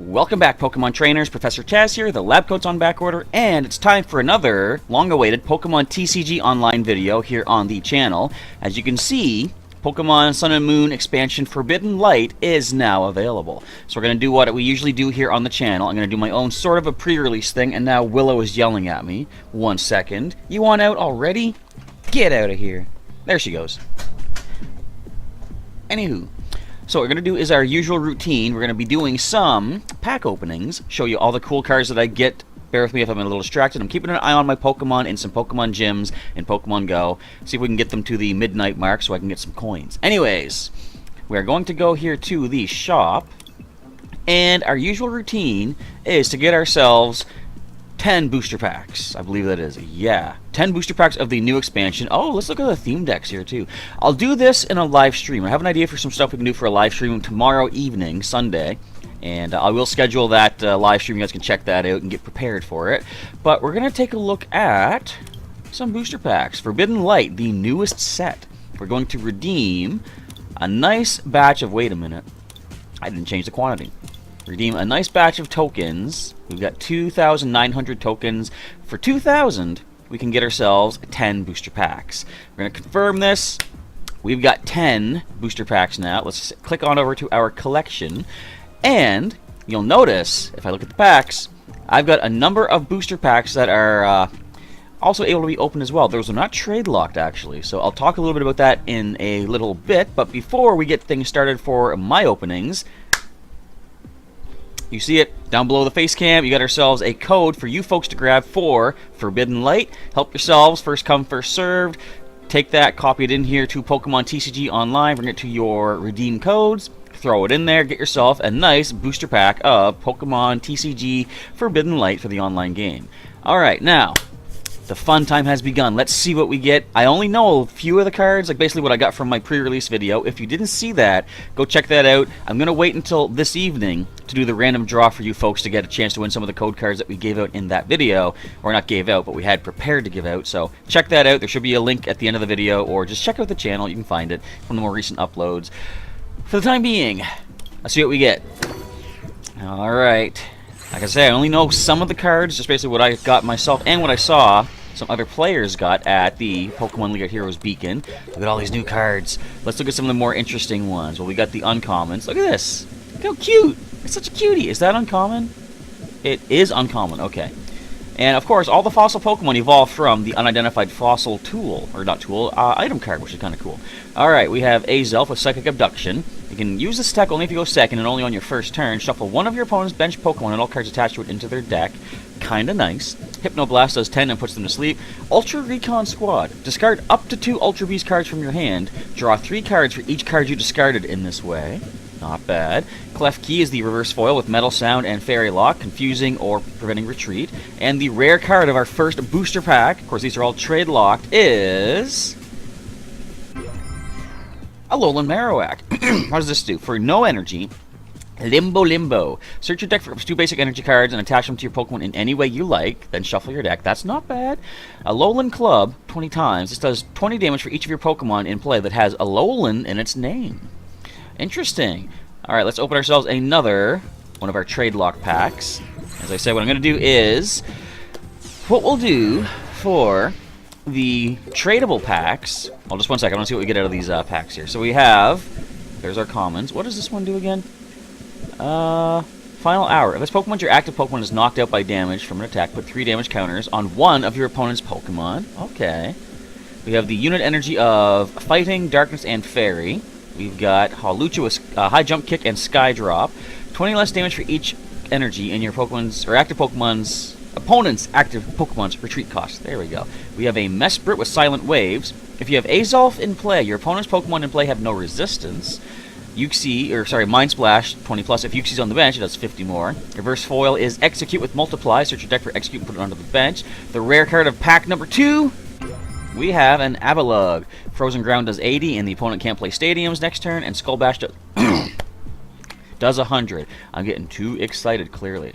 Welcome back, Pokemon trainers. Professor Chaz here, the lab coat's on back order, and it's time for another long-awaited Pokemon TCG Online video here on the channel. As you can see, Pokemon Sun and Moon expansion Forbidden Light is now available. So we're going to do what we usually do here on the channel. I'm going to do my own sort of a pre-release thing, and now Willow is yelling at me. 1 second. You want out already? Get out of here. There she goes. Anywho. So what we're going to do is our usual routine. We're going to be doing some pack openings, show you all the cool cards that I get. Bear with me if I'm a little distracted. I'm keeping an eye on my Pokemon in some Pokemon gyms in Pokemon Go. See if we can get them to the midnight mark so I can get some coins. Anyways, we're going to go here to the shop. And our usual routine is to get ourselves 10 booster packs. I believe that is. Yeah. 10 booster packs of the new expansion. Oh, let's look at the theme decks here, too. I'll do this in a live stream. I have an idea for some stuff we can do for a live stream tomorrow evening, Sunday. And I will schedule that live stream. You guys can check that out and get prepared for it. But we're going to take a look at some booster packs. Forbidden Light, the newest set. We're going to redeem a nice batch of... Wait a minute. I didn't change the quantity. Redeem a nice batch of tokens. We've got 2,900 tokens. For 2,000, we can get ourselves 10 booster packs. We're going to confirm this. We've got 10 booster packs now. Let's click on over to our collection. And you'll notice, if I look at the packs, I've got a number of booster packs that are also able to be opened as well. Those are not trade locked, actually. So I'll talk a little bit about that in a little bit. But before we get things started for my openings... You see it down below the face cam. You got ourselves a code for you folks to grab for Forbidden Light. Help yourselves. First come, first served. Take that, copy it in here to Pokemon TCG Online. Bring it to your redeem codes. Throw it in there. Get yourself a nice booster pack of Pokemon TCG Forbidden Light for the online game. Alright, now... the fun time has begun. Let's see what we get. I only know a few of the cards, like basically what I got from my pre-release video. If you didn't see that, go check that out. I'm going to wait until this evening to do the random draw for you folks to get a chance to win some of the code cards that we gave out in that video. Or not gave out, but we had prepared to give out. So check that out. There should be a link at the end of the video, or just check out the channel. You can find it from the more recent uploads. For the time being, let's see what we get. Alright. Like I say, I only know some of the cards, just basically what I got myself and what I saw some other players got at the Pokemon League of Heroes Beacon. Look at all these new cards. Let's look at some of the more interesting ones. Well, we got the uncommons. Look at this. Look how cute. It's such a cutie. Is that uncommon? It is uncommon. Okay. And, of course, all the fossil Pokemon evolved from the unidentified fossil tool, or not tool, item card, which is kind of cool. Alright, we have Azelf with Psychic Abduction. You can use this tech only if you go second and only on your first turn. Shuffle one of your opponent's bench Pokemon and all cards attached to it into their deck. Kinda nice. Hypnoblast does 10 and puts them to sleep. Ultra Recon Squad. Discard up to 2 Ultra Beast cards from your hand. Draw 3 cards for each card you discarded in this way. Not bad. Clef Key is the reverse foil with Metal Sound and Fairy Lock, confusing or preventing retreat. And the rare card of our first booster pack, of course these are all trade locked, is... Alolan Marowak. What does this do? For no energy, Limbo. Search your deck for up to 2 basic energy cards and attach them to your Pokemon in any way you like. Then shuffle your deck. That's not bad. Alolan Club, 20 times. This does 20 damage for each of your Pokemon in play that has Alolan in its name. Interesting. Alright, let's open ourselves another one of our trade lock packs. As I said, what I'm going to do is... what we'll do for the tradable packs... Well, just 1 second. I want to see what we get out of these packs here. So we have... There's our commons. What does this one do again? Final Hour. If this Pokemon, your active Pokemon, is knocked out by damage from an attack, put 3 damage counters on one of your opponent's Pokemon. Okay. We have the unit energy of Fighting, Darkness, and Fairy. We've got Hawlucha with High Jump Kick and Sky Drop. 20 less damage for each energy in your Pokemon's, or active Pokemon's, opponent's active Pokemon's retreat cost. There we go. We have a Mesprit with Silent Waves. If you have Azelf in play, your opponent's Pokemon in play have no resistance. Mind Splash, 20 plus. If Uxie's on the bench, it does 50 more. Reverse Foil is Execute with Multiply. Search your deck for Execute and put it onto the bench. The rare card of pack number 2, we have an Avalugg. Frozen Ground does 80, and the opponent can't play Stadiums next turn, and Skull Bash does 100. I'm getting too excited, clearly.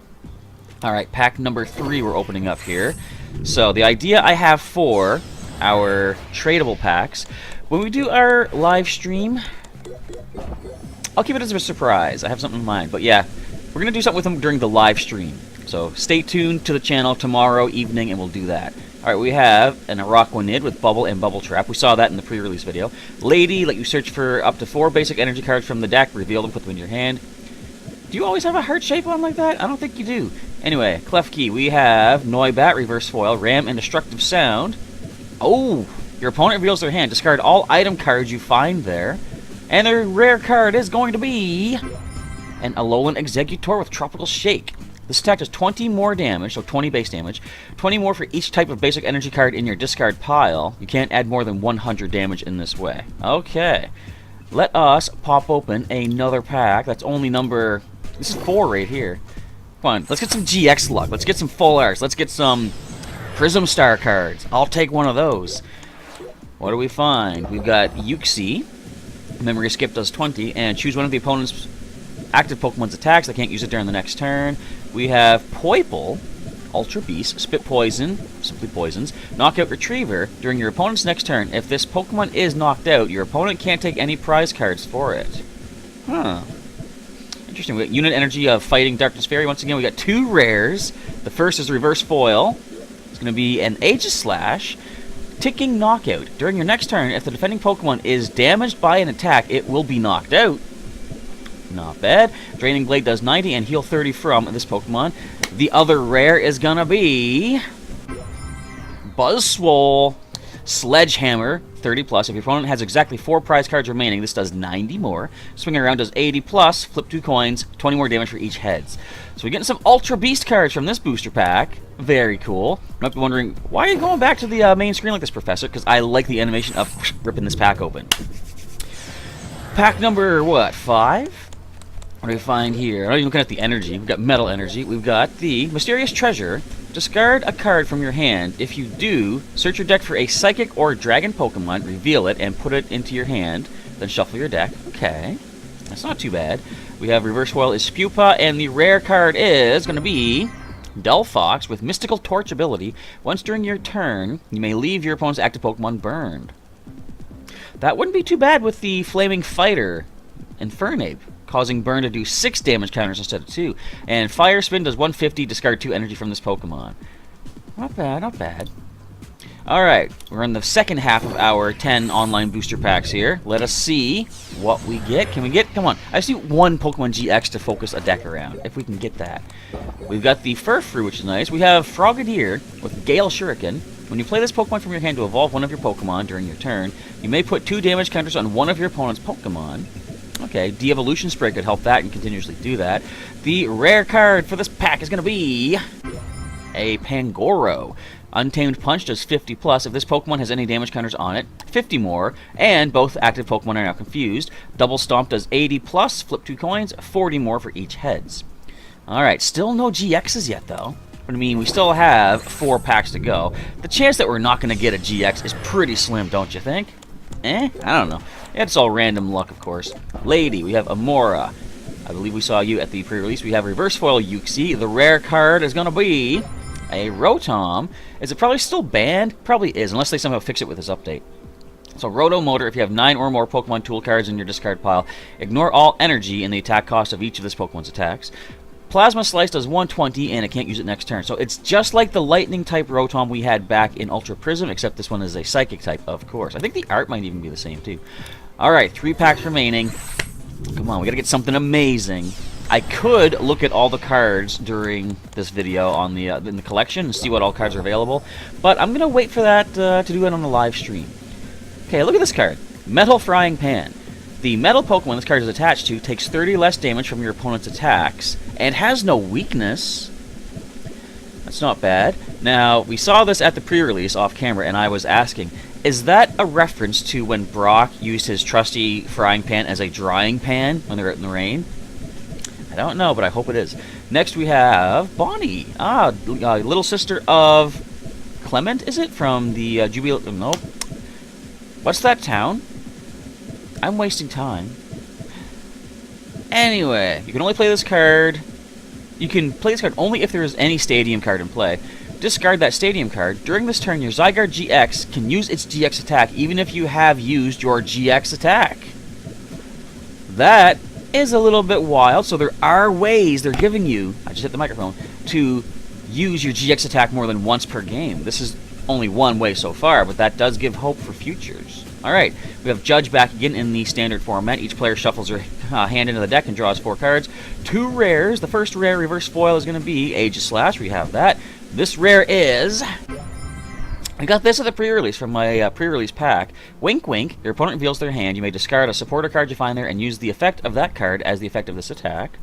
Alright, pack number 3 we're opening up here. So, the idea I have for our tradable packs, when we do our live stream... I'll keep it as a surprise. I have something in mind. But yeah, We're going to do something with them during the live stream. So stay tuned to the channel tomorrow evening and we'll do that. Alright, we have an Araquanid with Bubble and Bubble Trap. We saw that in the pre-release video. Lady, let you search for up to 4 basic energy cards from the deck, reveal them, put them in your hand. Do you always have a heart shape one like that? I don't think you do. Anyway, Klefki, we have Noibat, Reverse Foil, Ram, and Destructive Sound. Oh, your opponent reveals their hand. Discard all item cards you find there. And their rare card is going to be an Alolan Executor with Tropical Shake. This attack does 20 more damage, so 20 base damage. 20 more for each type of basic energy card in your discard pile. You can't add more than 100 damage in this way. Okay. Let us pop open another pack. That's only number... This is 4 right here. Come on, let's get some GX luck. Let's get some full arts. Let's get some Prism Star cards. I'll take one of those. What do we find? We've got Uxie. Memory Skip does 20. And choose one of the opponent's active Pokemon's attacks. They can't use it during the next turn. We have Poipole, Ultra Beast, Spit Poison, simply poisons, Knockout Retriever. During your opponent's next turn, if this Pokemon is knocked out, your opponent can't take any prize cards for it. Huh. Interesting. We got Unit Energy of Fighting Darkness Fairy. Once again, we got 2 rares. The first is Reverse Foil. It's going to be an Aegislash. Ticking Knockout. During your next turn, if the defending Pokemon is damaged by an attack, it will be knocked out. Not bad. Draining Blade does 90 and heal 30 from this Pokemon. The other rare is gonna be Buzzwole. Sledgehammer, 30 plus. If your opponent has exactly 4 prize cards remaining, this does 90 more. Swinging around does 80 plus. Flip 2 coins, 20 more damage for each heads. So we're getting some Ultra Beast cards from this booster pack. Very cool. You might be wondering, why are you going back to the main screen like this, Professor? Because I like the animation of ripping this pack open. Pack number, what, 5? What do we find here? I'm not even looking at the energy. We've got Metal Energy. We've got the Mysterious Treasure. Discard a card from your hand. If you do, search your deck for a Psychic or Dragon Pokemon, reveal it, and put it into your hand. Then shuffle your deck. Okay. That's not too bad. We have Reverse Foil is Spupa, and the rare card is going to be Delphox with Mystical Torch ability. Once during your turn, you may leave your opponent's active Pokemon burned. That wouldn't be too bad with the Flaming Fighter Infernape, causing burn to do 6 damage counters instead of 2. And Fire Spin does 150, discard 2 energy from this Pokemon. Not bad, not bad. Alright, we're in the second half of our 10 online booster packs here. Let us see what we get. Can we get, come on, I just need 1 Pokemon GX to focus a deck around, if we can get that. We've got the Furfrou, which is nice. We have Frogadier with Gale Shuriken. When you play this Pokemon from your hand to evolve one of your Pokemon during your turn, you may put 2 damage counters on one of your opponent's Pokemon. Okay, De-Evolution Spray could help that and continuously do that. The rare card for this pack is going to be a Pangoro. Untamed Punch does 50 plus. If this Pokemon has any damage counters on it, 50 more. And both active Pokemon are now confused. Double Stomp does 80 plus. Flip 2 coins, 40 more for each heads. Alright, still no GXs yet though. But I mean, we still have 4 packs to go. The chance that we're not going to get a GX is pretty slim, don't you think? I don't know. It's all random luck, of course. Lady, we have Amora. I believe we saw you at the pre-release. We have Reverse Foil Uxie. The rare card is going to be a Rotom. Is it probably still banned? Probably is, unless they somehow fix it with this update. So Roto Motor, if you have 9 or more Pokemon tool cards in your discard pile, ignore all energy in the attack cost of each of this Pokemon's attacks. Plasma Slice does 120, and it can't use it next turn. So it's just like the Lightning-type Rotom we had back in Ultra Prism, except this one is a Psychic-type, of course. I think the art might even be the same, too. Alright, 3 packs remaining. Come on, we gotta get something amazing. I could look at all the cards during this video on the in the collection and see what all cards are available, but I'm gonna wait for that to do it on the live stream. Okay, look at this card. Metal Frying Pan. The metal Pokemon this card is attached to takes 30 less damage from your opponent's attacks and has no weakness. That's not bad. Now, we saw this at the pre-release off camera, and I was asking, is that a reference to when Brock used his trusty frying pan as a drying pan when they're out in the rain? I don't know, but I hope it is. Next we have Bonnie. Little sister of Clement, is it? From the Jubilee... No. What's that town? I'm wasting time. Anyway, you can only play this card... You can play this card only if there is any Stadium card in play. Discard that Stadium card. During this turn, your Zygarde GX can use its GX attack even if you have used your GX attack. That is a little bit wild. So there are ways they're giving you, I just hit the microphone, to use your GX attack more than once per game. This is only one way so far, but that does give hope for futures. Alright, we have Judge back again in the standard format. Each player shuffles their hand into the deck and draws 4 cards. 2 rares. The first rare reverse foil is going to be Age of Slash. We have that. This rare is... I got this at the pre-release from my pre-release pack. Wink wink, your opponent reveals their hand. You may discard a supporter card you find there and use the effect of that card as the effect of this attack.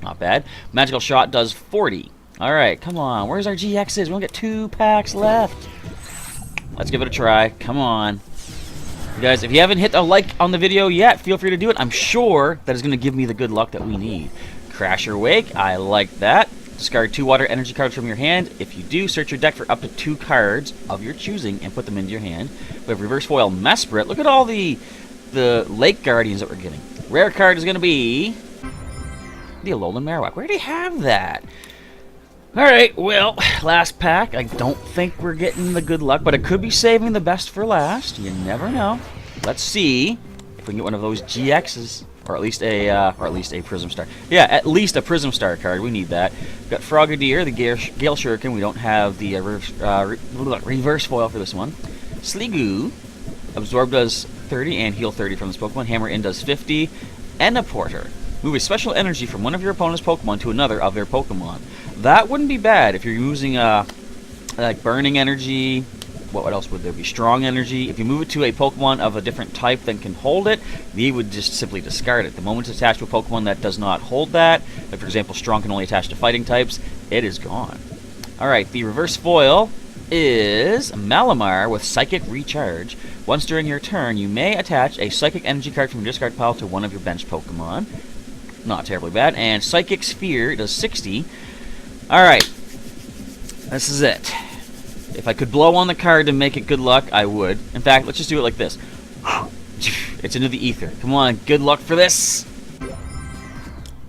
Not bad. Magical Shot does 40. Alright, come on. Where's our GXs? We only got 2 packs left. Let's give it a try. Come on. You guys, if you haven't hit a like on the video yet, feel free to do it. I'm sure that is going to give me the good luck that we need. Crasher Wake, I like that. Discard 2 water energy cards from your hand. If you do, search your deck for up to 2 cards of your choosing and put them into your hand. We have Reverse Foil Mesprit. Look at all the Lake Guardians that we're getting. Rare card is going to be the Alolan Marowak. Where do you have that? Alright, well, last pack. I don't think we're getting the good luck, but it could be saving the best for last. You never know. Let's see if we can get one of those GXs, or at least a Prism Star. Yeah, at least a Prism Star card. We need that. We've got Frogadier, the Gale Shuriken. We don't have the reverse foil for this one. Sliggoo. Absorb does 30 and heal 30 from this Pokemon. Hammer In does 50. Ennaporter. Move a special energy from one of your opponent's Pokemon to another of their Pokemon. That wouldn't be bad if you're using like Burning Energy. What else would there be? Strong Energy. If you move it to a Pokemon of a different type that can hold it, you would just simply discard it. The moment it's attached to a Pokemon that does not hold that, like for example Strong can only attach to fighting types, it is gone. Alright, the reverse foil is Malamar with Psychic Recharge. Once during your turn, you may attach a Psychic Energy card from your discard pile to one of your bench Pokemon. Not terribly bad. And Psychic Sphere does 60. Alright. This is it. If I could blow on the card to make it good luck, I would. In fact, let's just do it like this. It's into the ether. Come on, good luck for this.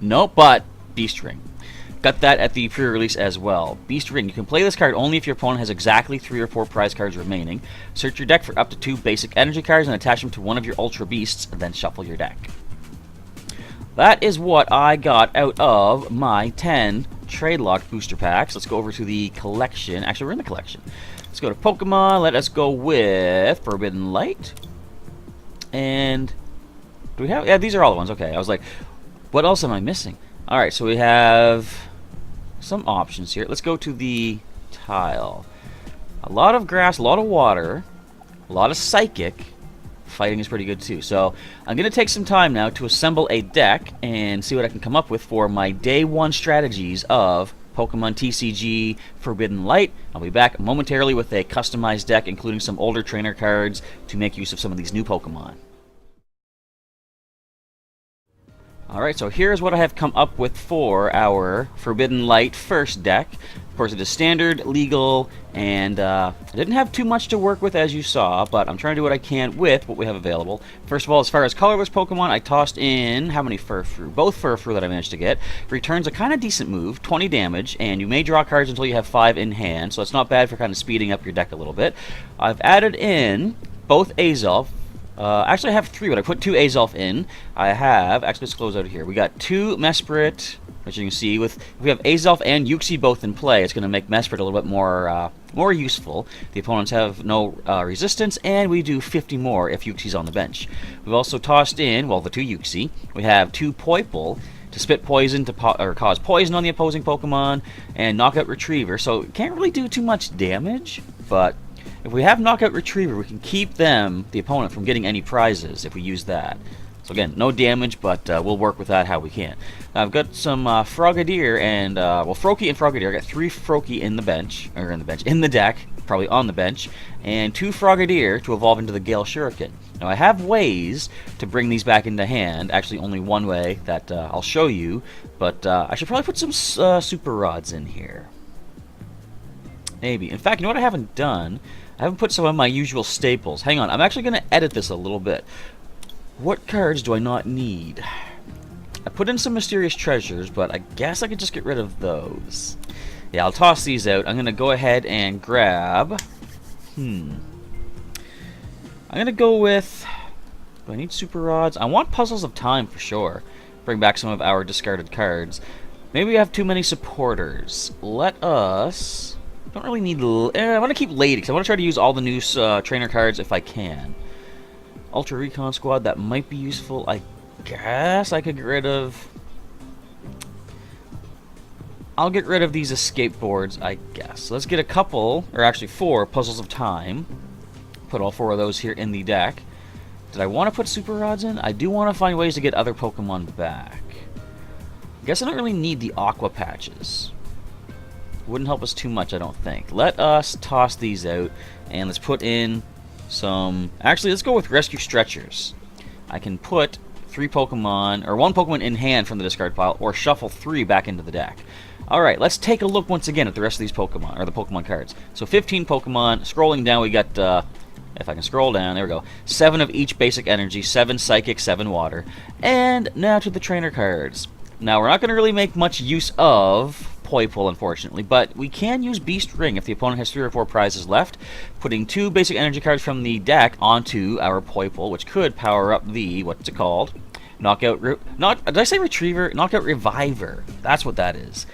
Nope, but Beast Ring. Got that at the pre-release as well. Beast Ring. You can play this card only if your opponent has exactly 3 or 4 prize cards remaining. Search your deck for up to 2 basic energy cards and attach them to one of your Ultra Beasts, and then shuffle your deck. That is what I got out of my 10 trade locked booster packs. Let's go over to the collection. Actually, we're in the collection. Let's go to Pokemon. Let us go with Forbidden Light. And do we have? Yeah, these are all the ones. Okay, I was like, what else am I missing? All right, so we have some options here. Let's go to the tile. A lot of grass, a lot of water, a lot of psychic. Fighting is pretty good too. So I'm going to take some time now to assemble a deck and see what I can come up with for my day 1 strategies of Pokemon TCG Forbidden Light. I'll be back momentarily with a customized deck including some older trainer cards to make use of some of these new Pokemon. Alright, so here's what I have come up with for our Forbidden Light first deck. Of course, it is standard, legal, and I didn't have too much to work with as you saw, but I'm trying to do what I can with what we have available. First of all, as far as colorless Pokemon, I tossed in, how many Furfrou? Both Furfrou that I managed to get. Returns a kind of decent move, 20 damage, and you may draw cards until you have 5 in hand, so it's not bad for kind of speeding up your deck a little bit. I've added in both Azelf. Actually, I have 3, but I put 2 Azelf in. I have, actually, let's close out of here. We got 2 Mesprit, which you can see, if we have Azelf and Uxie both in play, it's going to make Mesprit a little bit more useful. The opponents have no resistance, and we do 50 more if Uxie's on the bench. We've also tossed in, well, the 2 Uxie. We have 2 Poipole to spit poison to cause poison on the opposing Pokemon, and Knockout Retriever. So it can't really do too much damage, but if we have Knockout Retriever, we can keep the opponent, from getting any prizes if we use that. So again, no damage, but we'll work with that how we can. I've got some Frogadier and well, Froakie and Frogadier. I got 3 Froakie in the deck, probably on the bench, and 2 Frogadier to evolve into the Gale Shuriken. Now I have ways to bring these back into hand. Actually, only one way that I'll show you, but I should probably put some Super Rods in here. Maybe. In fact, you know what I haven't done? I haven't put some of my usual staples. Hang on, I'm actually going to edit this a little bit. What cards do I not need? I put in some Mysterious Treasures, but I guess I could just get rid of those. Yeah, I'll toss these out. I'm going to go ahead and grab... I'm going to go with... Do I need Super Rods? I want Puzzles of Time for sure. bring back some of our discarded cards. Maybe we have too many supporters. Let us... Don't really need... I want to keep Lady, because I want to try to use all the new trainer cards if I can. Ultra Recon Squad, that might be useful. I guess I could get rid of... I'll get rid of these escape boards, I guess. Let's get a couple, or actually 4, Puzzles of Time. Put all 4 of those here in the deck. Did I want to put Super Rods in? I do want to find ways to get other Pokemon back. I guess I don't really need the Aqua Patches. Wouldn't help us too much, I don't think. Let us toss these out, and let's put in some... Actually, let's go with Rescue Stretchers. I can put 3 Pokemon, or 1 Pokemon in hand from the discard pile, or shuffle 3 back into the deck. Alright, let's take a look once again at the rest of these Pokemon, or the Pokemon cards. So 15 Pokemon. Scrolling down, we got, if I can scroll down, there we go. 7 of each basic energy, 7 psychic, 7 water. And now to the trainer cards. Now, we're not going to really make much use of Poipole, unfortunately, but we can use Beast Ring if the opponent has 3 or 4 prizes left, putting 2 basic energy cards from the deck onto our Poipole, which could power up the, what's it called? Knockout, did I say Retriever? Knockout Reviver. That's what that is.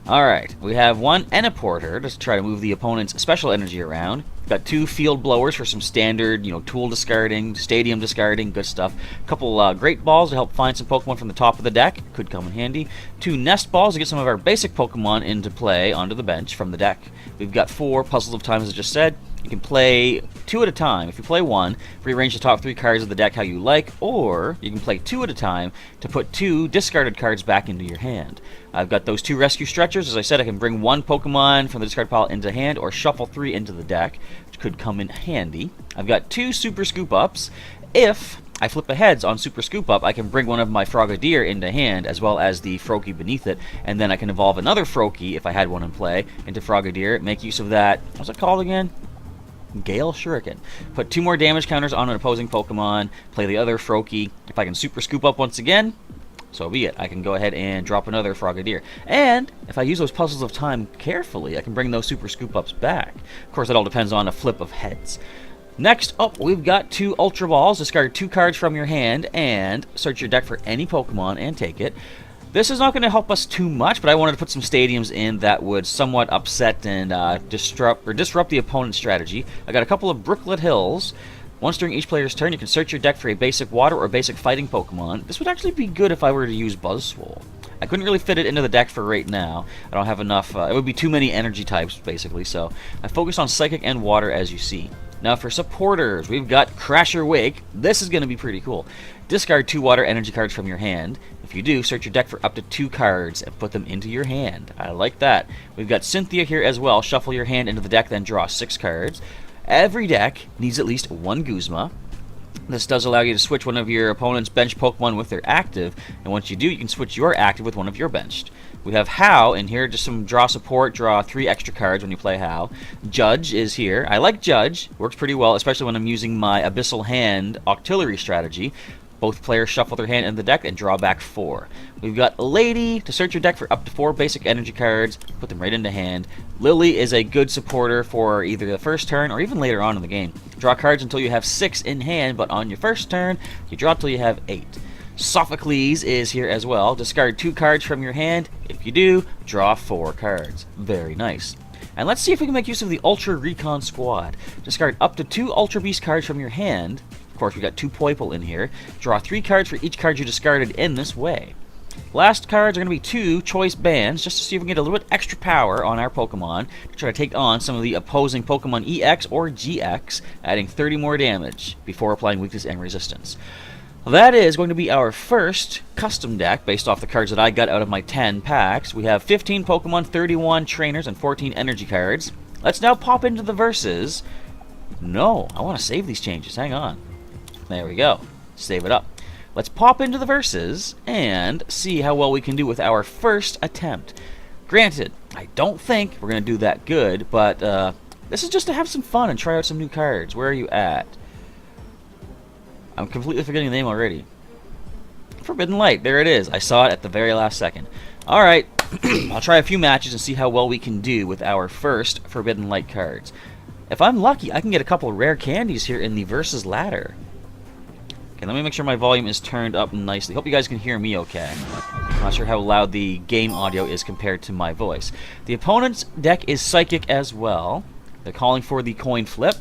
Alright, we have 1 Enniporter to try to move the opponent's special energy around. Got 2 Field Blowers for some standard, tool discarding, stadium discarding, good stuff. A couple Great Balls to help find some Pokemon from the top of the deck, could come in handy. 2 Nest Balls to get some of our basic Pokemon into play onto the bench from the deck. We've got 4 Puzzles of Time, as I just said. You can play 2 at a time. If you play 1, rearrange the top 3 cards of the deck how you like, or you can play 2 at a time to put 2 discarded cards back into your hand. I've got those 2 Rescue Stretchers. As I said, I can bring 1 Pokemon from the discard pile into hand, or shuffle 3 into the deck, which could come in handy. I've got 2 Super Scoop Ups. If I flip the heads on Super Scoop Up, I can bring one of my Frogadier into hand, as well as the Froakie beneath it, and then I can evolve another Froakie, if I had one in play, into Frogadier, make use of that, what's it called again? Gale Shuriken. Put 2 more damage counters on an opposing Pokemon, play the other Froakie. If I can Super Scoop Up once again, so be it. I can go ahead and drop another Frogadier. And if I use those Puzzles of Time carefully, I can bring those Super Scoop Ups back. Of course, it all depends on a flip of heads. Next up, we've got 2 Ultra Balls. Discard 2 cards from your hand and search your deck for any Pokemon and take it. This is not going to help us too much, but I wanted to put some stadiums in that would somewhat upset and disrupt the opponent's strategy. I got a couple of Brooklet Hills. Once during each player's turn, you can search your deck for a basic water or basic fighting Pokemon. This would actually be good if I were to use Buzzwole. I couldn't really fit it into the deck for right now. I don't have enough. It would be too many energy types, basically, so I focused on Psychic and Water, as you see. Now for supporters, we've got Crasher Wake. This is going to be pretty cool. Discard 2 water energy cards from your hand. If you do, search your deck for up to 2 cards and put them into your hand. I like that. We've got Cynthia here as well. Shuffle your hand into the deck, then draw 6 cards. Every deck needs at least 1 Guzma. This does allow you to switch one of your opponent's bench Pokemon with their active, and once you do, you can switch your active with one of your benched. We have How in here, just some draw support, draw 3 extra cards when you play How. Judge is here. I like Judge, works pretty well, especially when I'm using my Abyssal Hand Octillery strategy. Both players shuffle their hand in the deck and draw back 4. We've got Lady to search your deck for up to 4 basic energy cards, put them right into hand. Lily is a good supporter for either the first turn or even later on in the game. Draw cards until you have 6 in hand, but on your first turn, you draw till you have 8. Sophocles is here as well. Discard 2 cards from your hand. If you do, draw 4 cards. Very nice. And let's see if we can make use of the Ultra Recon Squad. Discard up to 2 Ultra Beast cards from your hand. Of course, we got 2 Poipole in here. Draw 3 cards for each card you discarded in this way. Last cards are going to be 2 Choice Bands, just to see if we can get a little bit extra power on our Pokemon to try to take on some of the opposing Pokemon EX or GX, adding 30 more damage before applying weakness and resistance. That is going to be our first custom deck based off the cards that I got out of my 10 packs. We have 15 Pokemon, 31 trainers, and 14 energy cards. Let's now pop into the verses. No, I want to save these changes. Hang on. There we go. Save it up. Let's pop into the verses and see how well we can do with our first attempt. Granted, I don't think we're going to do that good, but this is just to have some fun and try out some new cards. Where are you at? I'm completely forgetting the name already. Forbidden Light. There it is. I saw it at the very last second. Alright, I'll try a few matches and see how well we can do with our first Forbidden Light cards. If I'm lucky, I can get a couple rare candies here in the versus ladder. Okay, let me make sure my volume is turned up nicely. Hope you guys can hear me okay. I'm not sure how loud the game audio is compared to my voice. The opponent's deck is psychic as well. They're calling for the coin flip.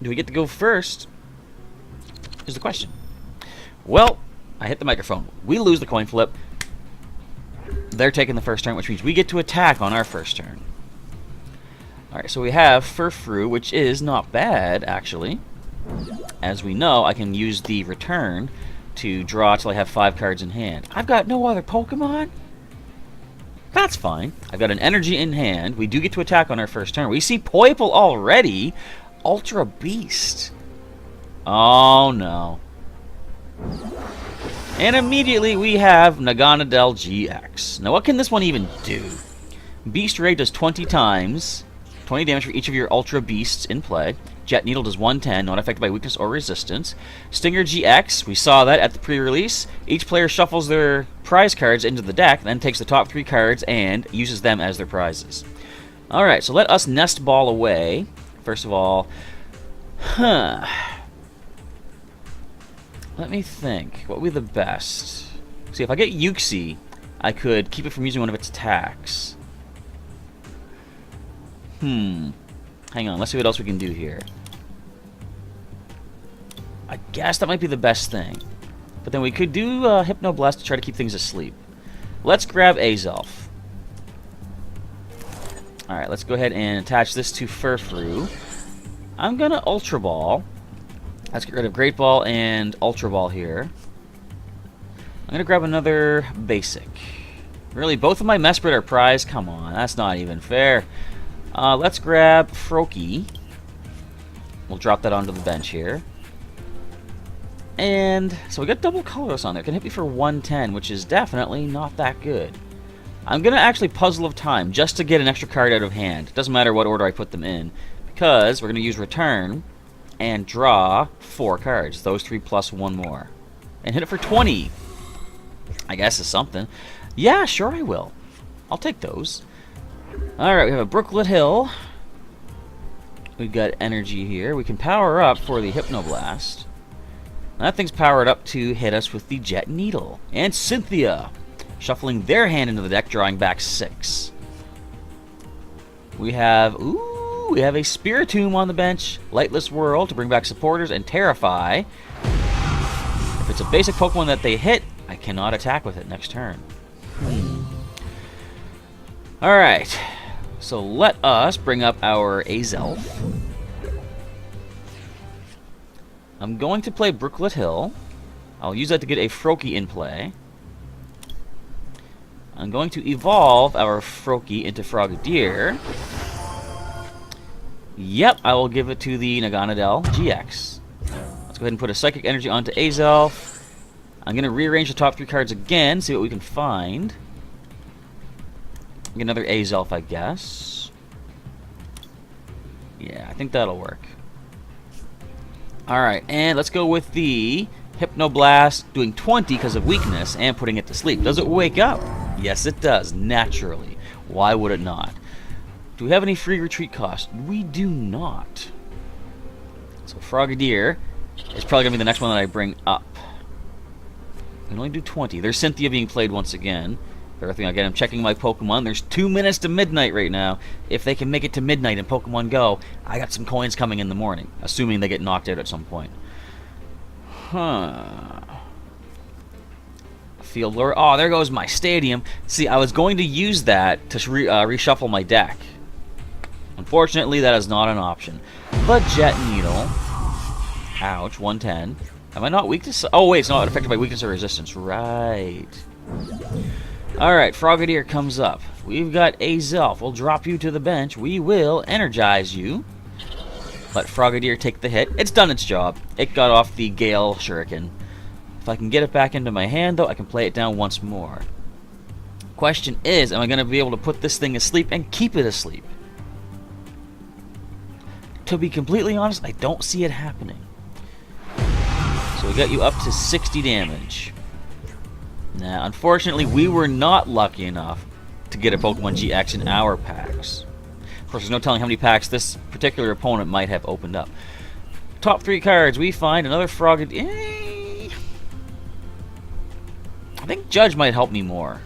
Do we get to go first? Is the question. Well, I hit the microphone. We lose the coin flip. They're taking the first turn, which means we get to attack on our first turn. Alright, so we have Furfrou, which is not bad, actually. As we know, I can use the return to draw till I have 5 cards in hand. I've got no other Pokemon? That's fine. I've got an energy in hand. We do get to attack on our first turn. We see Poipole already. Ultra Beast. Oh, no. And immediately we have Naganadel-GX. Now, what can this one even do? Beast Ray does 20 times. 20 damage for each of your Ultra Beasts in play. Jet Needle does 110, not affected by weakness or resistance. Stinger GX, we saw that at the pre-release. Each player shuffles their prize cards into the deck, then takes the top 3 cards and uses them as their prizes. Alright, so let us nest ball away. First of all, let me think. What would be the best? See, if I get Uxie, I could keep it from using one of its attacks. Hang on, let's see what else we can do here. I guess that might be the best thing. But then we could do Hypnoblast to try to keep things asleep. Let's grab Azelf. Alright, let's go ahead and attach this to Furfrou. I'm gonna Ultra Ball. Let's get rid of Great Ball and Ultra Ball here. I'm gonna grab another basic. Really, both of my Mesprit are prized? Come on, that's not even fair. Let's grab Froakie. We'll drop that onto the bench here. And so we got double colorless on there. Can hit me for 110, which is definitely not that good. I'm gonna actually Puzzle of Time just to get an extra card out of hand. Doesn't matter what order I put them in, because we're gonna use Return and draw 4 cards. Those 3 plus 1 more, and hit it for 20. I guess is something. Yeah, sure I will. I'll take those. Alright, we have a Brooklet Hill. We've got energy here. We can power up for the Hypnoblast. That thing's powered up to hit us with the Jet Needle. And Cynthia, shuffling their hand into the deck, drawing back 6. We have, we have a Spiritomb on the bench, Lightless Whirl to bring back supporters, and Terrify. If it's a basic Pokemon that they hit, I cannot attack with it next turn. Alright, so let us bring up our Azelf. I'm going to play Brooklet Hill. I'll use that to get a Froakie in play. I'm going to evolve our Froakie into Frogadier. Yep, I will give it to the Naganadel-GX. Let's go ahead and put a Psychic Energy onto Azelf. I'm going to rearrange the top 3 cards again, see what we can find. Get another Azelf, I guess. Yeah, I think that'll work. Alright, and let's go with the Hypnoblast, doing 20 because of weakness, and putting it to sleep. Does it wake up? Yes, it does, naturally. Why would it not? Do we have any free retreat cost? We do not. So Frogadier is probably going to be the next one that I bring up. I can only do 20. There's Cynthia being played once again. Everything again, I'm checking my Pokemon. There's 2 minutes to midnight right now. If they can make it to midnight in Pokemon Go, I got some coins coming in the morning, assuming they get knocked out at some point. Field Lure. Oh, there goes my stadium. See, I was going to use that to reshuffle my deck. Unfortunately, that is not an option. But Jet Needle. Ouch, 110. Am I not weak to... Oh, wait, it's not affected by weakness or resistance. Right. Alright, Frogadier comes up. We've got Azelf. We'll drop you to the bench. We will energize you. Let Frogadier take the hit. It's done its job. It got off the Gale Shuriken. If I can get it back into my hand, though, I can play it down once more. Question is, am I going to be able to put this thing asleep and keep it asleep? To be completely honest, I don't see it happening. So we got you up to 60 damage. Now, unfortunately, we were not lucky enough to get a Pokémon-GX in our packs. Of course, there's no telling how many packs this particular opponent might have opened up. Top 3 cards, we find another Frogadier. I think Judge might help me more.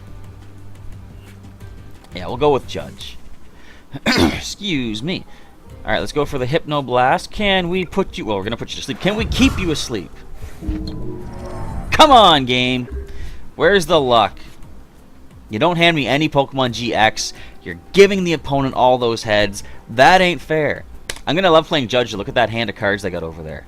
Yeah, we'll go with Judge. Excuse me. Alright, let's go for the Hypno Blast. Can we put you... Well, we're going to put you to sleep. Can we keep you asleep? Come on, game. Where's the luck? You don't hand me any Pokemon-GX. You're giving the opponent all those heads. That ain't fair. I'm going to love playing Judge. Look at that hand of cards I got over there.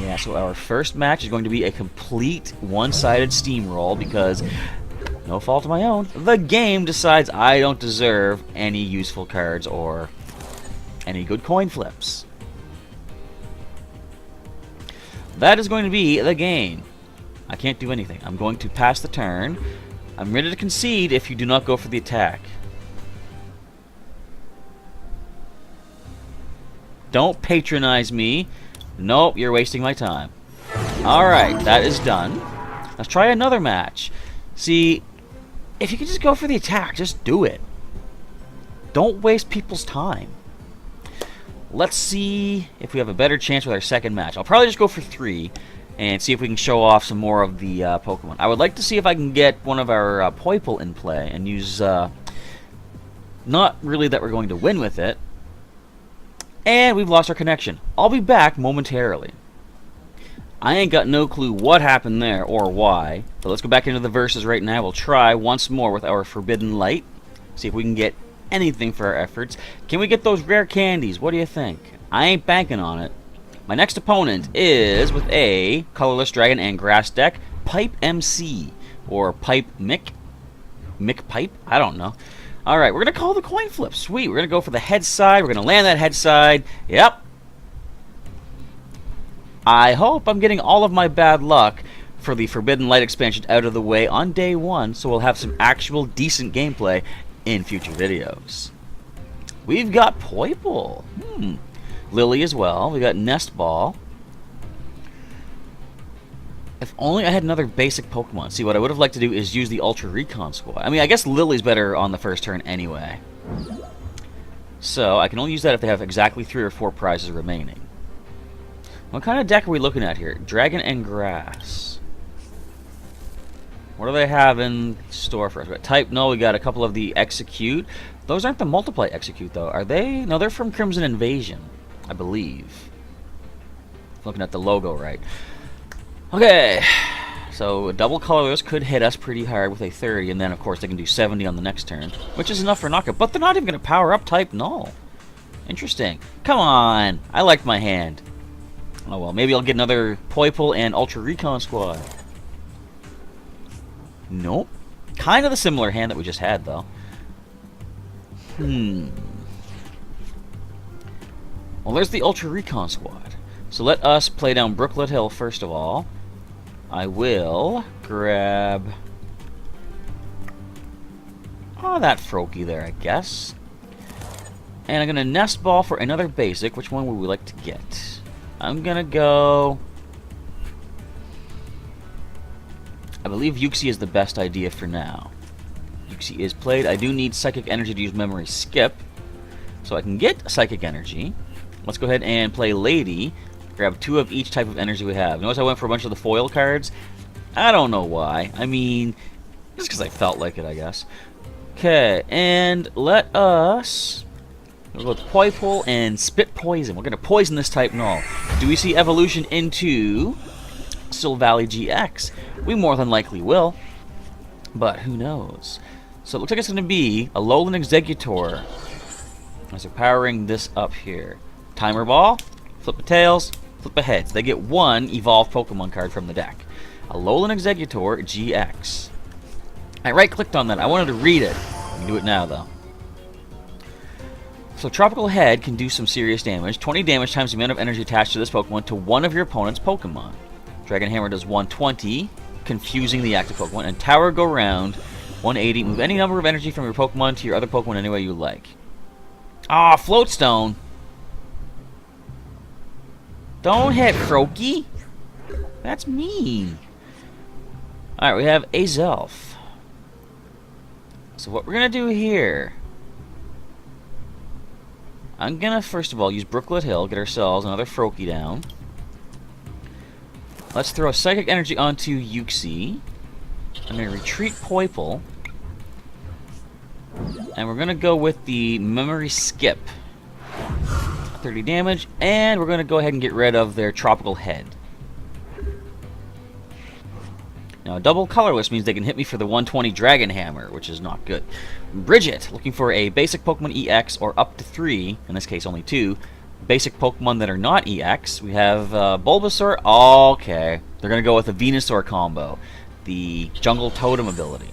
Yeah, so our first match is going to be a complete one-sided steamroll because... no fault of my own. The game decides I don't deserve any useful cards or any good coin flips. That is going to be the game. I can't do anything. I'm going to pass the turn. I'm ready to concede if you do not go for the attack. Don't patronize me. Nope, you're wasting my time. Alright, that is done. Let's try another match. See... if you can just go for the attack, just do it. Don't waste people's time. Let's see if we have a better chance with our second match. I'll probably just go for 3 and see if we can show off some more of the Pokemon. I would like to see if I can get one of our Poipole in play and use... not really that we're going to win with it. And we've lost our connection. I'll be back momentarily. I ain't got no clue what happened there or why. But let's go back into the verses right now. We'll try once more with our Forbidden Light. See if we can get anything for our efforts. Can we get those rare candies? What do you think? I ain't banking on it. My next opponent is with a colorless dragon and grass deck, Pipe MC. Or Pipe Mick. Mick Pipe? I don't know. Alright, we're going to call the coin flip. Sweet. We're going to go for the head side. We're going to land that head side. Yep. I hope I'm getting all of my bad luck for the Forbidden Light expansion out of the way on day 1, so we'll have some actual decent gameplay in future videos. We've got Poipole. Lily as well. We got Nest Ball. If only I had another basic Pokemon. See, what I would have liked to do is use the Ultra Recon Squad. I mean, I guess Lily's better on the first turn anyway. So, I can only use that if they have exactly 3 or 4 prizes remaining. What kind of deck are we looking at here? Dragon and Grass. What do they have in store for us? We got Type, no, we got a couple of the Execute. Those aren't the Multiply Execute, though. Are they? No, they're from Crimson Invasion, I believe. Looking at the logo right. Okay, so a double colorless could hit us pretty hard with a 30, and then, of course, they can do 70 on the next turn, which is enough for knockout. But they're not even going to power up Type Null. Interesting. Come on. I like my hand. Oh, well, maybe I'll get another Poipole and Ultra Recon Squad. Nope. Kind of the similar hand that we just had, though. Well, there's the Ultra Recon Squad. So let us play down Brooklet Hill first of all. I will grab... oh, that Froakie there, I guess. And I'm going to Nest Ball for another basic. Which one would we like to get? I'm going to go... I believe Uxie is the best idea for now. Uxie is played. I do need Psychic Energy to use Memory Skip. So I can get Psychic Energy. Let's go ahead and play Lady. Grab 2 of each type of energy we have. Notice I went for a bunch of the foil cards. I don't know why. I mean, just because I felt like it, I guess. Okay, and let us... we'll go with Poipole and Spit Poison. We're going to poison this type Null. Do we see evolution into Silvally-GX? We more than likely will. But who knows? So it looks like it's going to be a Alolan Exeggutor. As we're powering this up here. Timer Ball, flip the tails, flip the heads. They get 1 evolved Pokemon card from the deck. Alolan Exeggutor GX. I right-clicked on that. I wanted to read it. I can do it now, though. So Tropical Head can do some serious damage. 20 damage times the amount of energy attached to this Pokemon to one of your opponent's Pokemon. Dragon Hammer does 120, confusing the active Pokemon. And Tower Go Round, 180. Move any number of energy from your Pokemon to your other Pokemon any way you like. Ah, Floatstone. Don't hit Froakie. That's mean. Alright, we have Azelf. So what we're going to do here... I'm going to, first of all, use Brooklet Hill, get ourselves another Froakie down. Let's throw a Psychic Energy onto Yuxi. I'm going to retreat Poiple. And we're going to go with the Memory Skip. 30 damage. And we're going to go ahead and get rid of their Tropical Head. Now, double colorless means they can hit me for the 120 Dragon Hammer, which is not good. Bridget, looking for a basic Pokemon EX or up to 3, in this case only 2, basic Pokemon that are not EX. We have Bulbasaur. Okay. They're going to go with a Venusaur combo, the Jungle Totem ability.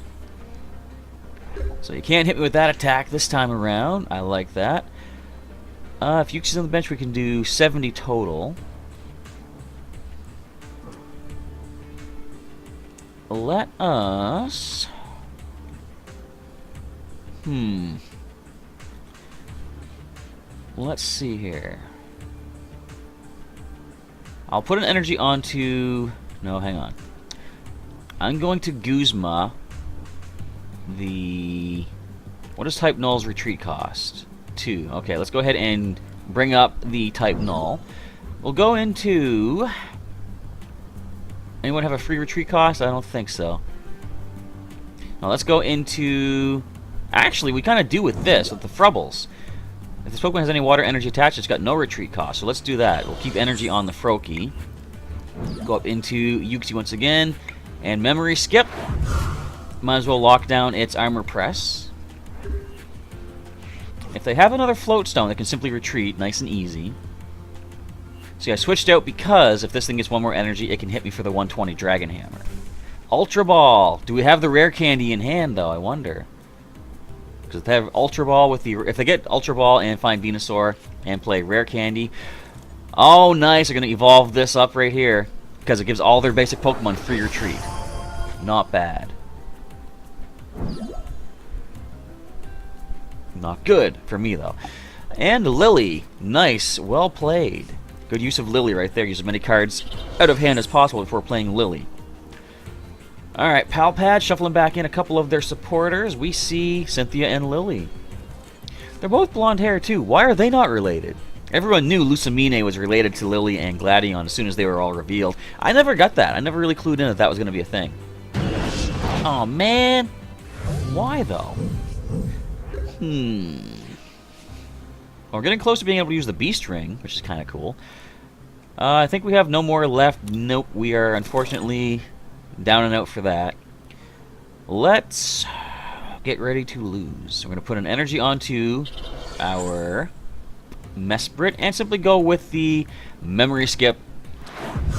So you can't hit me with that attack this time around. I like that. If Yuxi's on the bench, we can do 70 total. Let us... Let's see here. I'll put an energy onto... No, hang on. I'm going to Guzma the... What does Type Null's retreat cost? 2. Okay, let's go ahead and bring up the Type Null. We'll go into... Anyone have a free retreat cost? I don't think so. Now let's go into... Actually, we kind of do with this, with the Frubbles. If this Pokemon has any water energy attached, it's got no retreat cost. So let's do that. We'll keep energy on the Froakie. Go up into Yuxi once again. And Memory Skip. Might as well lock down its Armor Press. If they have another Float Stone, they can simply retreat. Nice and easy. See, I switched out because if this thing gets one more energy, it can hit me for the 120 Dragon Hammer. Ultra Ball. Do we have the rare candy in hand, though? I wonder. Because if they have Ultra Ball with the... If they get Ultra Ball and find Venusaur and play rare candy... Oh, nice. They're going to evolve this up right here. Because it gives all their basic Pokemon free retreat. Not bad. Not good for me, though. And Lily. Nice. Well played. Good use of Lily right there. Use as many cards out of hand as possible before playing Lily. Alright, Palpad shuffling back in a couple of their supporters. We see Cynthia and Lily. They're both blonde hair too. Why are they not related? Everyone knew Lucamine was related to Lily and Gladion as soon as they were all revealed. I never got that. I never really clued in that that was going to be a thing. Oh man. Why though? Well, we're getting close to being able to use the Beast Ring, which is kind of cool. I think we have no more left. Nope, we are unfortunately down and out for that. Let's get ready to lose. We're going to put an energy onto our Mesprit and simply go with the Memory Skip.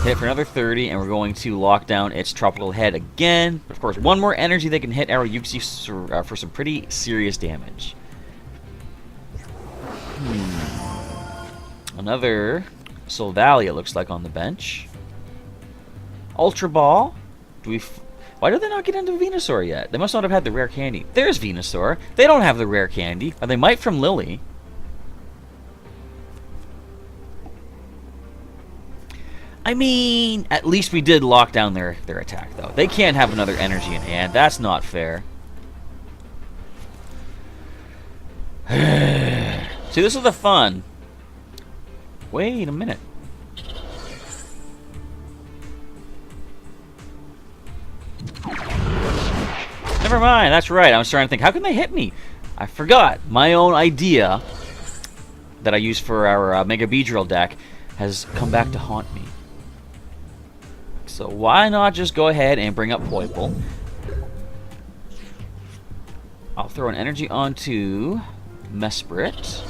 Hit it for another 30, and we're going to lock down its Tropical Head again. But of course, one more energy, they can hit our Yuxi for some pretty serious damage. Another Solvalia, it looks like, on the bench. Ultra Ball. Why do they not get into Venusaur yet? They must not have had the rare candy. There's Venusaur. They don't have the rare candy. Or they might from Lily. I mean, at least we did lock down their attack, though. They can't have another energy in hand. That's not fair. See, this is the fun. Wait a minute. Never mind, that's right. I was trying to think, how can they hit me? I forgot. My own idea that I used for our Mega Beedrill deck has come back to haunt me. So why not just go ahead and bring up Poiple? I'll throw an energy onto Mesprit.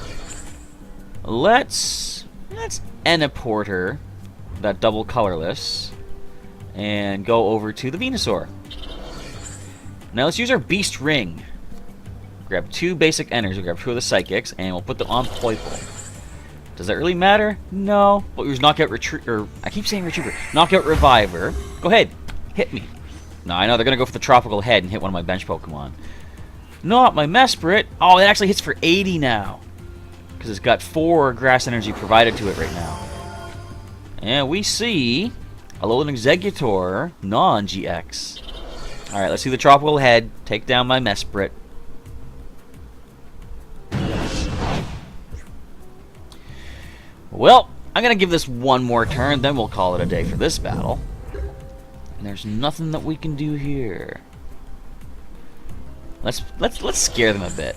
Let's Enniporter, that double colorless, and go over to the Venusaur. Now let's use our Beast Ring. Grab 2 basic energies, we'll grab 2 of the Psychics, and we'll put them on Poiple. Does that really matter? No. But we use Knockout Retriever. I keep saying Retriever. Knockout Reviver. Go ahead. Hit me. No, I know they're going to go for the Tropical Head and hit one of my bench Pokemon. Not my Mesprit. Oh, it actually hits for 80 now. Because it's got 4 Grass Energy provided to it right now. And we see Alolan Exeggutor non-GX. Alright, let's see the Tropical Head take down my Mesprit. Well, I'm going to give this one more turn, then we'll call it a day for this battle. There's nothing that we can do here. Let's scare them a bit.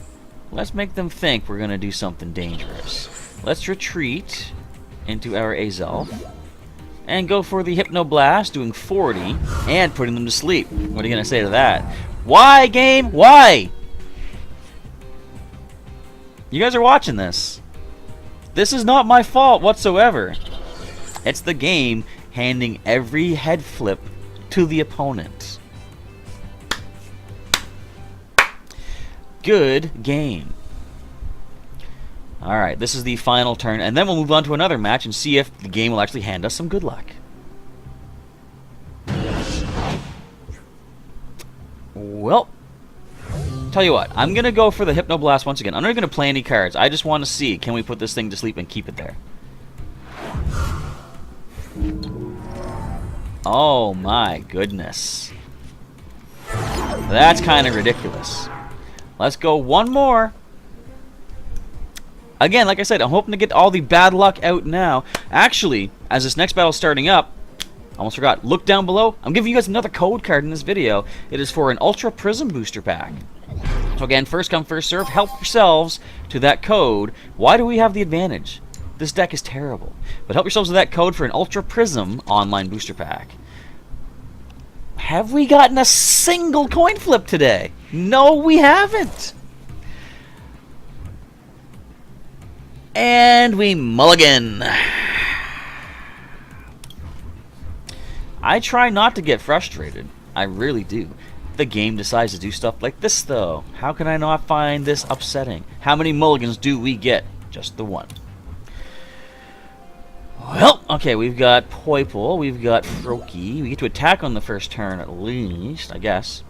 Let's make them think we're gonna do something dangerous. Let's retreat into our Azelf and go for the Hypnoblast, doing 40 and putting them to sleep. What are you gonna say to that? Why, game? Why? You guys are watching this. This is not my fault whatsoever. It's the game handing every head flip to the opponent. Good game. Alright, this is the final turn, and then we'll move on to another match and see if the game will actually hand us some good luck. Well, tell you what, I'm going to go for the Hypnoblast once again. I'm not going to play any cards. I just want to see, can we put this thing to sleep and keep it there? Oh my goodness. That's kind of ridiculous. Let's go one more. Again, like I said, I'm hoping to get all the bad luck out now. Actually, as this next battle's starting up, almost forgot, look down below. I'm giving you guys another code card in this video. It is for an Ultra Prism Booster Pack. So again, first come, first serve. Help yourselves to that code. Why do we have the advantage? This deck is terrible. But help yourselves to that code for an Ultra Prism Online Booster Pack. Have we gotten a single coin flip today? No, we haven't. And we mulligan. I try not to get frustrated. I really do. The game decides to do stuff like this, though. How can I not find this upsetting? How many mulligans do we get? Just the one. Well, okay, we've got Poiple, we've got Froakie. We get to attack on the first turn at least, I guess.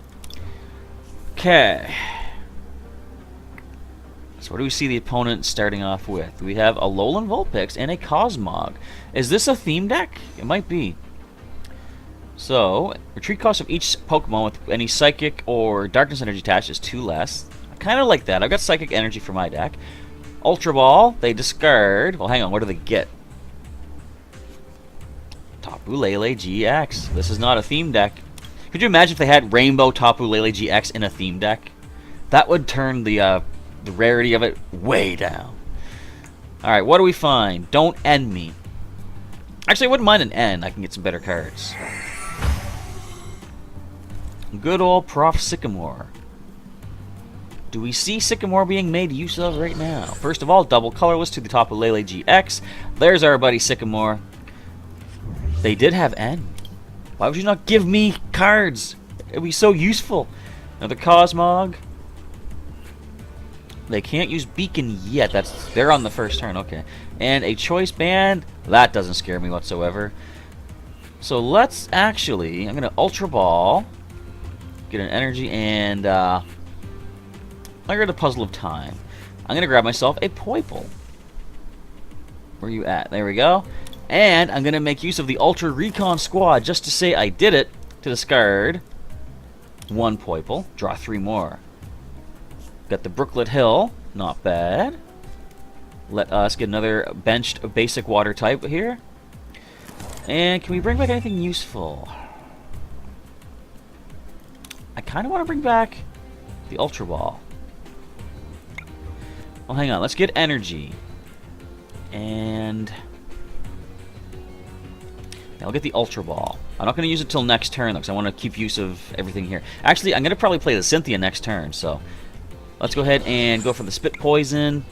Okay. So what do we see the opponent starting off with? We have a Alolan Vulpix and a Cosmog. Is this a theme deck? It might be. So, retreat cost of each Pokemon with any Psychic or Darkness Energy attached is 2 less. I kind of like that. I've got Psychic Energy for my deck. Ultra Ball, they discard. Well, hang on, what do they get? Tapu Lele GX. This is not a theme deck. Could you imagine if they had Rainbow Tapu Lele GX in a theme deck? That would turn the rarity of it way down. Alright, what do we find? Don't end me. Actually, I wouldn't mind an end. I can get some better cards. Good old Prof. Sycamore. Do we see Sycamore being made use of right now? First of all, double colorless to the Tapu Lele GX. There's our buddy Sycamore. They did have N. Why would you not give me cards? It'd be so useful. Another Cosmog. They can't use Beacon yet. They're on the first turn. Okay. And a Choice Band. That doesn't scare me whatsoever. So let's actually... I'm going to Ultra Ball. Get an energy and... I got a Puzzle of Time. I'm going to grab myself a Poiple. Where are you at? There we go. And I'm going to make use of the Ultra Recon Squad just to say I did it. To discard 1 Poiple. Draw 3 more. Got the Brooklet Hill. Not bad. Let us get another benched basic water type here. And can we bring back anything useful? I kind of want to bring back the Ultra Ball. Well, hang on. Let's get energy. And... I'll get the Ultra Ball. I'm not going to use it till next turn, though, because I want to keep use of everything here. Actually, I'm going to probably play the Cynthia next turn, so... Let's go ahead and go for the Spit Poison.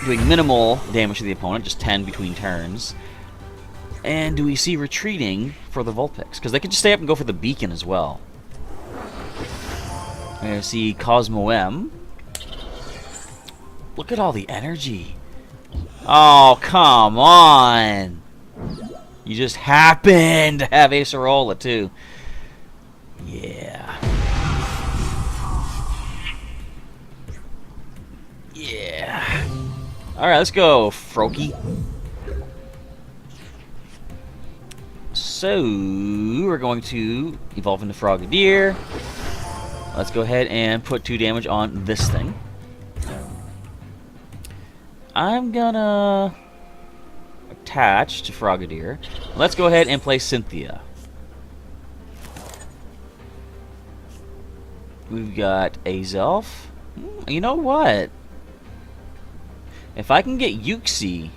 Doing minimal damage to the opponent, just 10 between turns. And do we see retreating for the Vulpix? Because they could just stay up and go for the Beacon as well. I'm going to see Cosmo M. Look at all the energy. Oh, come on. You just happened to have Acerola, too. Yeah. Yeah. Alright, let's go, Froakie. So, we're going to evolve into Frogadier. Let's go ahead and put 2 damage on this thing. I'm gonna attach to Frogadier. Let's go ahead and play Cynthia. We've got Azelf. You know what? If I can get Yuxi,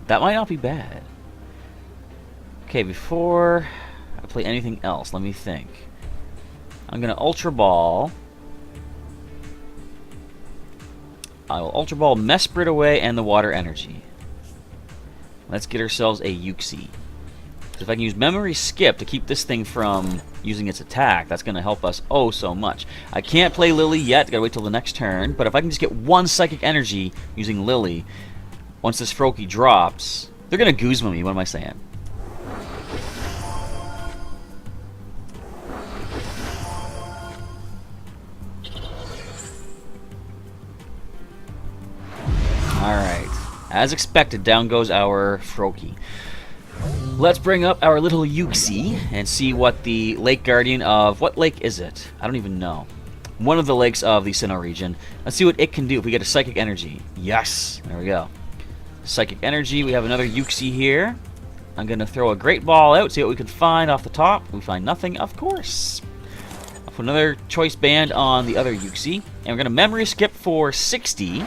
that might not be bad. Okay, before I play anything else, let me think. I'm going to Ultra Ball. I will Ultra Ball Mesprit away and the Water Energy. Let's get ourselves a Yuxi. If I can use Memory Skip to keep this thing from using its attack, that's going to help us oh so much. I can't play Lily yet, gotta wait till the next turn, but if I can just get one Psychic Energy using Lily, once this Froakie drops, they're going to Guzma me, what am I saying? Alright, as expected, down goes our Froakie. Let's bring up our little Yuxi and see what the Lake Guardian of... What lake is it? I don't even know. One of the lakes of the Sinnoh region. Let's see what it can do if we get a Psychic Energy. Yes! There we go. Psychic Energy. We have another Yuxi here. I'm going to throw a Great Ball out, see what we can find off the top. We find nothing, of course. I'll put another Choice Band on the other Yuxi. And we're going to Memory Skip for 60.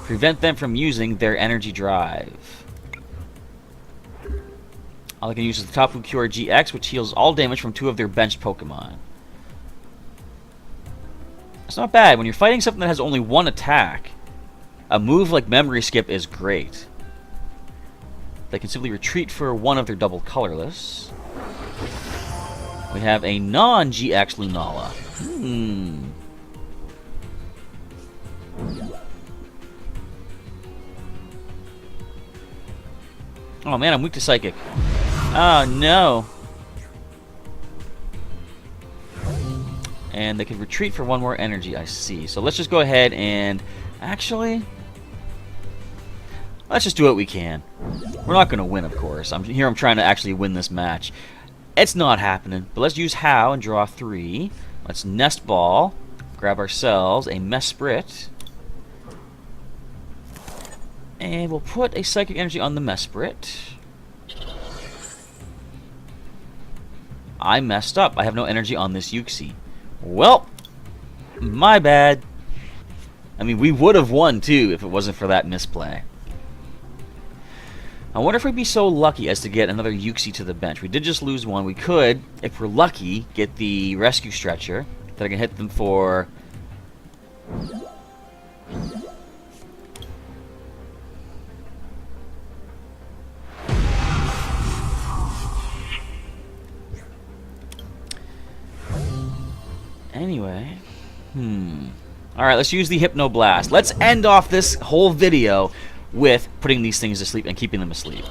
Prevent them from using their Energy Drive. All I can use is the Tapu Cure GX, which heals all damage from 2 of their benched Pokemon. It's not bad. When you're fighting something that has only 1 attack, a move like Memory Skip is great. They can simply retreat for 1 of their double colorless. We have a non-GX Lunala. Oh man, I'm weak to Psychic. Oh no. And they can retreat for 1 more energy, I see. So let's just go ahead and... Actually... Let's just do what we can. We're not going to win, of course. I'm trying to actually win this match. It's not happening. But let's use How and draw 3. Let's Nest Ball. Grab ourselves a Mesprit. And we'll put a Psychic Energy on the Mesprit. I messed up. I have no energy on this Yuxi. Well, my bad. I mean, we would have won, too, if it wasn't for that misplay. I wonder if we'd be so lucky as to get another Yuxi to the bench. We did just lose 1. We could, if we're lucky, get the Rescue Stretcher that I can hit them for... Anyway, Alright, let's use the Hypnoblast. Let's end off this whole video with putting these things to sleep and keeping them asleep.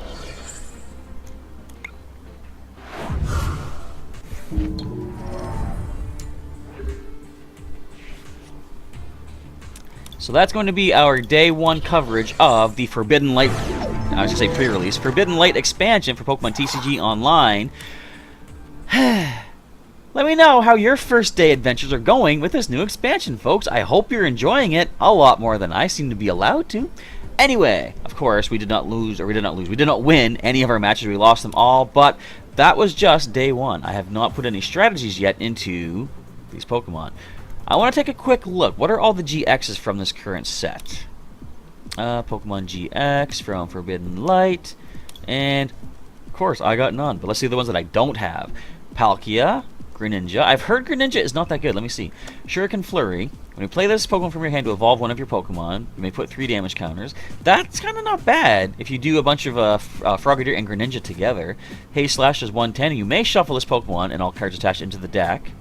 So that's going to be our day 1 coverage of the Forbidden Light, I was going to say pre-release, Forbidden Light expansion for Pokemon TCG Online. Let me know how your first day adventures are going with this new expansion, folks. I hope you're enjoying it a lot more than I seem to be allowed to. Anyway, of course, we did not win any of our matches. We lost them all, but that was just day 1. I have not put any strategies yet into these Pokemon. I want to take a quick look. What are all the GXs from this current set? Pokémon-GX from Forbidden Light, and of course, I got none. But let's see the ones that I don't have. Palkia. Greninja. I've heard Greninja is not that good. Let me see. Shuriken Flurry. When you play this Pokemon from your hand to evolve one of your Pokemon, you may put 3 damage counters. That's kind of not bad if you do a bunch of Frogadier and Greninja together. Haze Slash is 110. You may shuffle this Pokemon and all cards attached into the deck.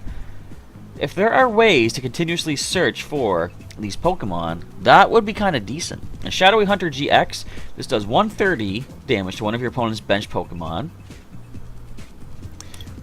If there are ways to continuously search for these Pokemon, that would be kind of decent. And Shadowy Hunter GX, this does 130 damage to one of your opponent's bench Pokemon.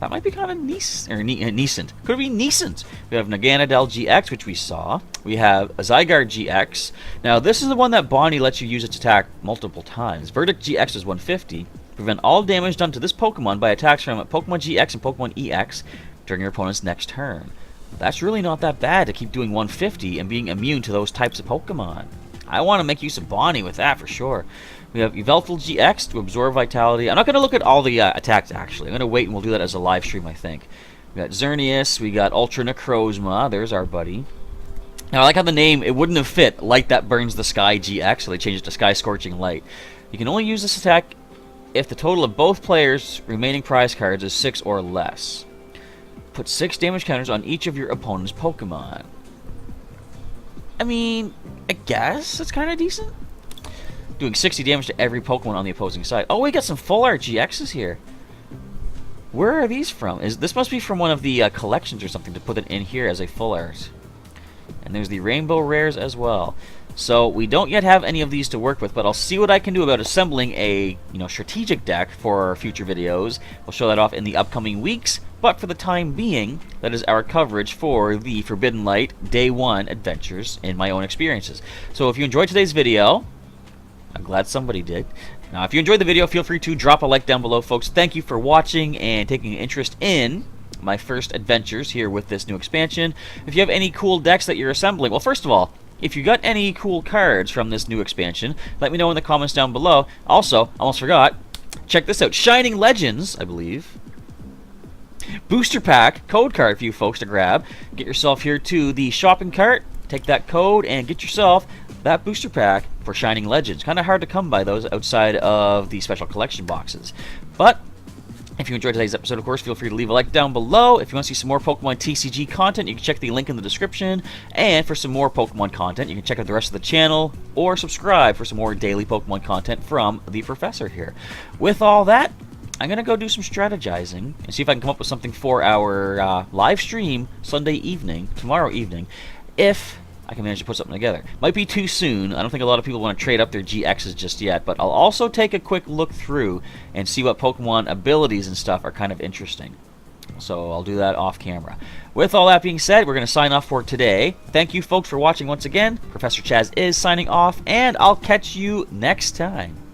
That might be kind of decent. Could be decent. We have Naganadel-GX, which we saw. We have a Zygarde-GX. Now, this is the one that Bonnie lets you use its attack multiple times. Verdict-GX is 150. Prevent all damage done to this Pokemon by attacks from Pokemon-GX and Pokemon-EX during your opponent's next turn. That's really not that bad to keep doing 150 and being immune to those types of Pokemon. I want to make use of Bonnie with that for sure. We have Yveltal GX to absorb Vitality. I'm not going to look at all the attacks, actually. I'm going to wait and we'll do that as a live stream, I think. We got Xerneas, we got Ultra Necrozma, there's our buddy. Now I like how the name, it wouldn't have fit Light That Burns the Sky GX, so they changed it to Sky Scorching Light. You can only use this attack if the total of both players' remaining prize cards is 6 or less. Put 6 damage counters on each of your opponent's Pokemon. I mean, I guess it's kind of decent. Doing 60 damage to every Pokemon on the opposing side. Oh, we got some full art GXs here. Where are these from? This must be from one of the collections or something to put it in here as a full art. And there's the Rainbow Rares as well. So we don't yet have any of these to work with, but I'll see what I can do about assembling a strategic deck for future videos. We'll show that off in the upcoming weeks, but for the time being, that is our coverage for the Forbidden Light Day 1 adventures in my own experiences. So if you enjoyed today's video, I'm glad somebody did. Now, if you enjoyed the video, feel free to drop a like down below, folks. Thank you for watching and taking an interest in my first adventures here with this new expansion. If you have any cool decks that you're assembling, well, first of all, if you got any cool cards from this new expansion, let me know in the comments down below. Also, almost forgot, check this out. Shining Legends, I believe. Booster Pack code card for you folks to grab. Get yourself here to the shopping cart, take that code, and get yourself that booster pack for Shining Legends. Kind of hard to come by those outside of the special collection boxes. But if you enjoyed today's episode, of course, feel free to leave a like down below. If you want to see some more Pokemon TCG content, you can check the link in the description. And for some more Pokemon content, you can check out the rest of the channel or subscribe for some more daily Pokemon content from the professor here. With all that, I'm going to go do some strategizing and see if I can come up with something for our live stream Sunday evening, tomorrow evening, if I can manage to put something together. Might be too soon. I don't think a lot of people want to trade up their GXs just yet, but I'll also take a quick look through and see what Pokemon abilities and stuff are kind of interesting. So I'll do that off camera. With all that being said, we're going to sign off for today. Thank you folks for watching once again. Professor Chaz is signing off, and I'll catch you next time.